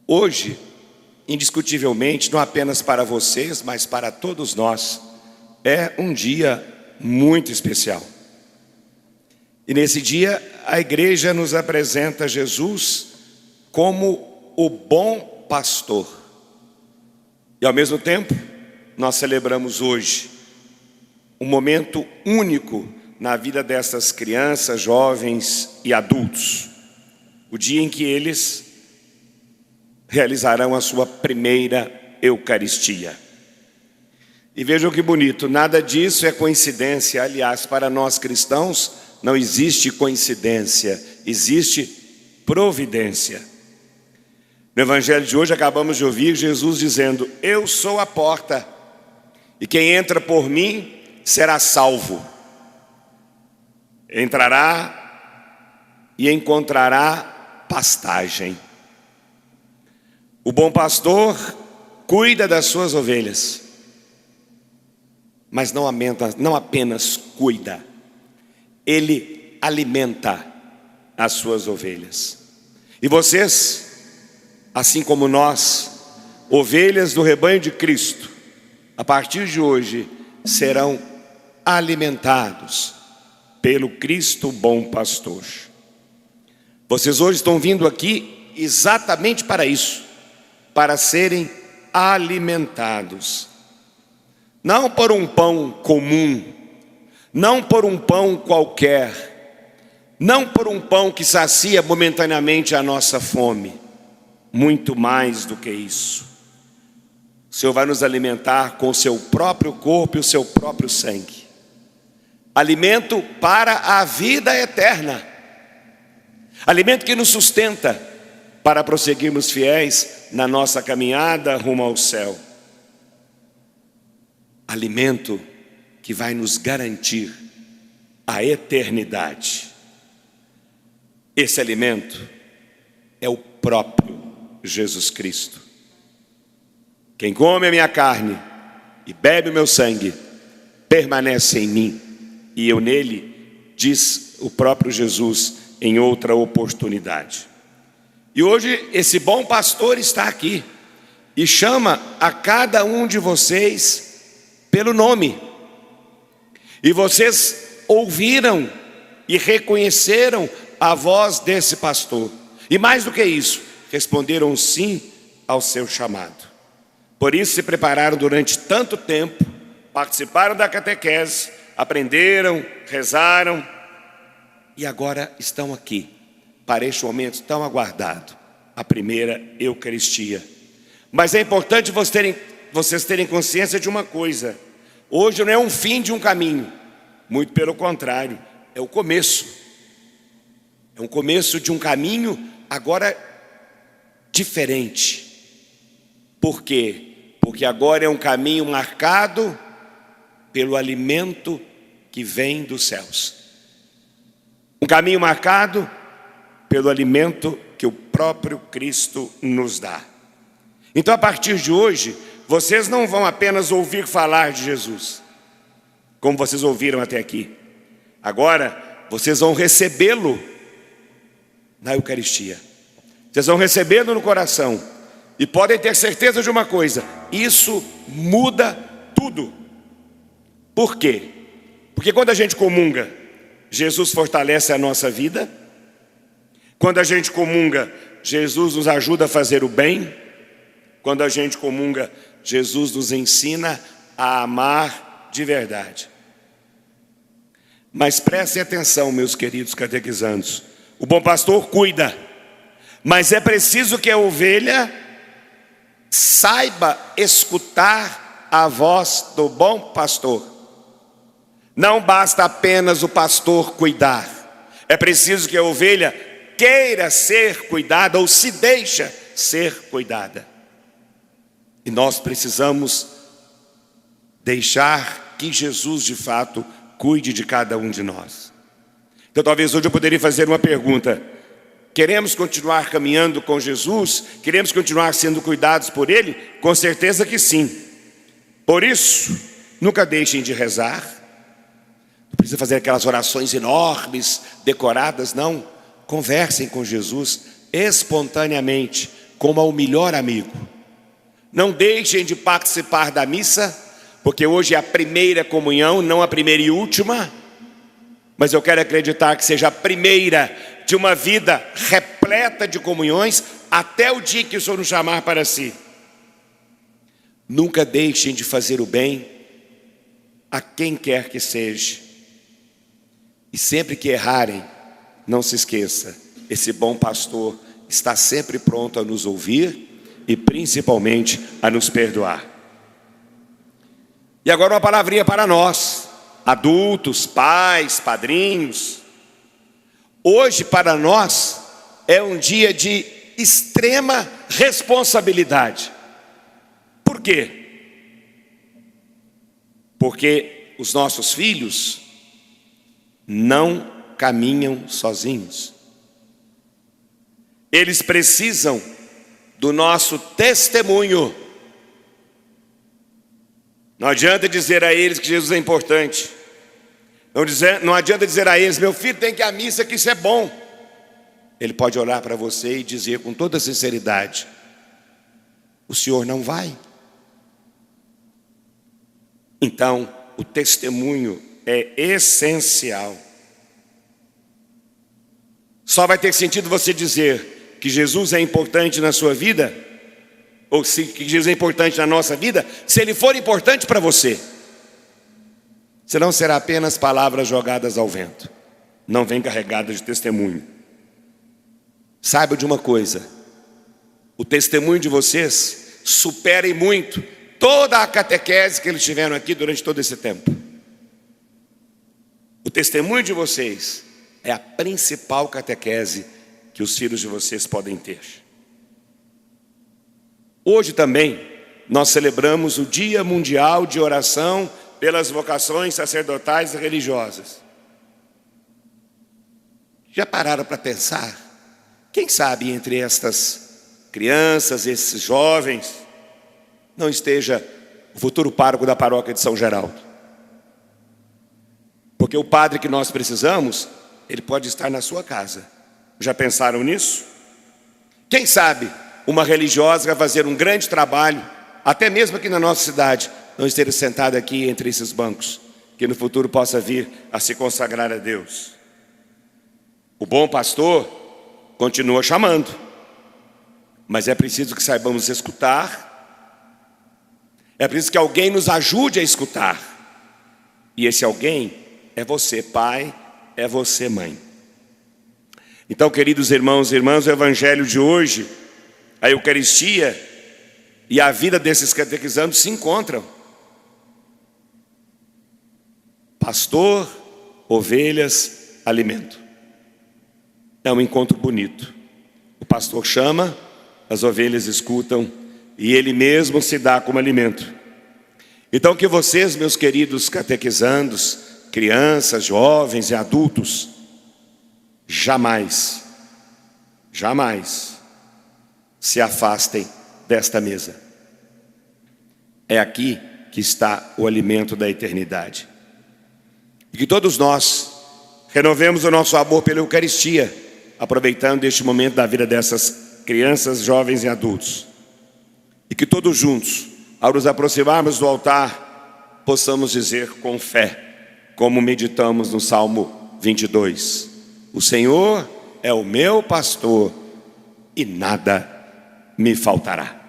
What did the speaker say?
Hoje, indiscutivelmente, não apenas para vocês, mas para todos nós, é um dia muito especial. E nesse dia, a igreja nos apresenta Jesus como o bom pastor. E ao mesmo tempo, nós celebramos hoje um momento único na vida dessas crianças, jovens e adultos. O dia em que eles realizarão a sua primeira Eucaristia. E vejam que bonito, nada disso é coincidência. Aliás, para nós cristãos, não existe coincidência, existe providência. No Evangelho de hoje, acabamos de ouvir Jesus dizendo: eu sou a porta, e quem entra por mim será salvo. Entrará e encontrará pastagem. O bom pastor cuida das suas ovelhas, mas não apenas cuida, ele alimenta as suas ovelhas. E vocês, assim como nós, ovelhas do rebanho de Cristo, a partir de hoje serão alimentados pelo Cristo bom pastor. Vocês hoje estão vindo aqui exatamente para isso, para serem alimentados. Não por um pão comum, não por um pão qualquer, não por um pão que sacia momentaneamente a nossa fome. Muito mais do que isso. O Senhor vai nos alimentar com o seu próprio corpo e o seu próprio sangue. Alimento para a vida eterna. Alimento que nos sustenta para prosseguirmos fiéis na nossa caminhada rumo ao céu. Alimento que vai nos garantir a eternidade. Esse alimento é o próprio Jesus Cristo. Quem come a minha carne e bebe o meu sangue, permanece em mim, e eu nele, diz o próprio Jesus em outra oportunidade. E hoje esse bom pastor está aqui e chama a cada um de vocês pelo nome. E vocês ouviram e reconheceram a voz desse pastor. E mais do que isso, responderam sim ao seu chamado. Por isso se prepararam durante tanto tempo, participaram da catequese, aprenderam, rezaram e agora estão aqui para este momento tão aguardado, a primeira Eucaristia. Mas é importante vocês terem consciência de uma coisa: hoje não é um fim de um caminho, muito pelo contrário, é o começo. É um começo de um caminho agora diferente. Por quê? Porque agora é um caminho marcado pelo alimento que vem dos céus. Um caminho marcado pelo alimento que o próprio Cristo nos dá. Então, a partir de hoje, vocês não vão apenas ouvir falar de Jesus, como vocês ouviram até aqui. Agora, vocês vão recebê-lo na Eucaristia. Vocês vão recebê-lo no coração. E podem ter certeza de uma coisa: isso muda tudo. Por quê? Porque quando a gente comunga, Jesus fortalece a nossa vida. Quando a gente comunga, Jesus nos ajuda a fazer o bem. Quando a gente comunga, Jesus nos ensina a amar de verdade. Mas prestem atenção, meus queridos catequizandos. O bom pastor cuida, mas é preciso que a ovelha saiba escutar a voz do bom pastor. Não basta apenas o pastor cuidar, é preciso que a ovelha queira ser cuidada ou se deixa ser cuidada. E nós precisamos deixar que Jesus de fato cuide de cada um de nós. Então talvez hoje eu poderia fazer uma pergunta: queremos continuar caminhando com Jesus? Queremos continuar sendo cuidados por Ele? Com certeza que sim. Por isso, nunca deixem de rezar. Não precisa fazer aquelas orações enormes, decoradas, não. Conversem com Jesus espontaneamente, como ao melhor amigo. Não deixem de participar da missa, porque hoje é a primeira comunhão, não a primeira e última, mas eu quero acreditar que seja a primeira de uma vida repleta de comunhões, até o dia que o Senhor nos chamar para si. Nunca deixem de fazer o bem a quem quer que seja. E sempre que errarem, não se esqueça, esse bom pastor está sempre pronto a nos ouvir e principalmente a nos perdoar. E agora uma palavrinha para nós, adultos, pais, padrinhos. Hoje para nós é um dia de extrema responsabilidade. Por quê? Porque os nossos filhos não caminham sozinhos. Eles precisam do nosso testemunho. Não adianta dizer a eles que Jesus é importante. Não adianta dizer a eles, meu filho tem que ir à missa, que isso é bom. Ele pode olhar para você e dizer com toda sinceridade, o senhor não vai? Então, o testemunho é essencial. Só vai ter sentido você dizer que Jesus é importante na sua vida, ou que Jesus é importante na nossa vida, se ele for importante para você. Senão será apenas palavras jogadas ao vento, não vem carregadas de testemunho. Saiba de uma coisa, o testemunho de vocês supera muito toda a catequese que eles tiveram aqui durante todo esse tempo. O testemunho de vocês é a principal catequese que os filhos de vocês podem ter. Hoje também nós celebramos o Dia Mundial de Oração pelas vocações sacerdotais e religiosas. Já pararam para pensar? Quem sabe entre estas crianças, esses jovens, não esteja o futuro pároco da paróquia de São Geraldo? Porque o padre que nós precisamos, ele pode estar na sua casa. Já pensaram nisso? Quem sabe uma religiosa vai fazer um grande trabalho, até mesmo aqui na nossa cidade, não esteja sentada aqui entre esses bancos, que no futuro possa vir a se consagrar a Deus. O bom pastor continua chamando, mas é preciso que saibamos escutar, é preciso que alguém nos ajude a escutar, e esse alguém é você, pai, é você, mãe. Então, queridos irmãos e irmãs, o evangelho de hoje, a Eucaristia e a vida desses catequizandos se encontram. Pastor, ovelhas, alimento. É um encontro bonito. O pastor chama, as ovelhas escutam e ele mesmo se dá como alimento. Então que vocês, meus queridos catequizandos, crianças, jovens e adultos, jamais se afastem desta mesa. É aqui que está o alimento da eternidade. E que todos nós renovemos o nosso amor pela Eucaristia, aproveitando este momento da vida dessas crianças, jovens e adultos. E que todos juntos, ao nos aproximarmos do altar, possamos dizer com fé, como meditamos no Salmo 22. O Senhor é o meu pastor e nada me faltará.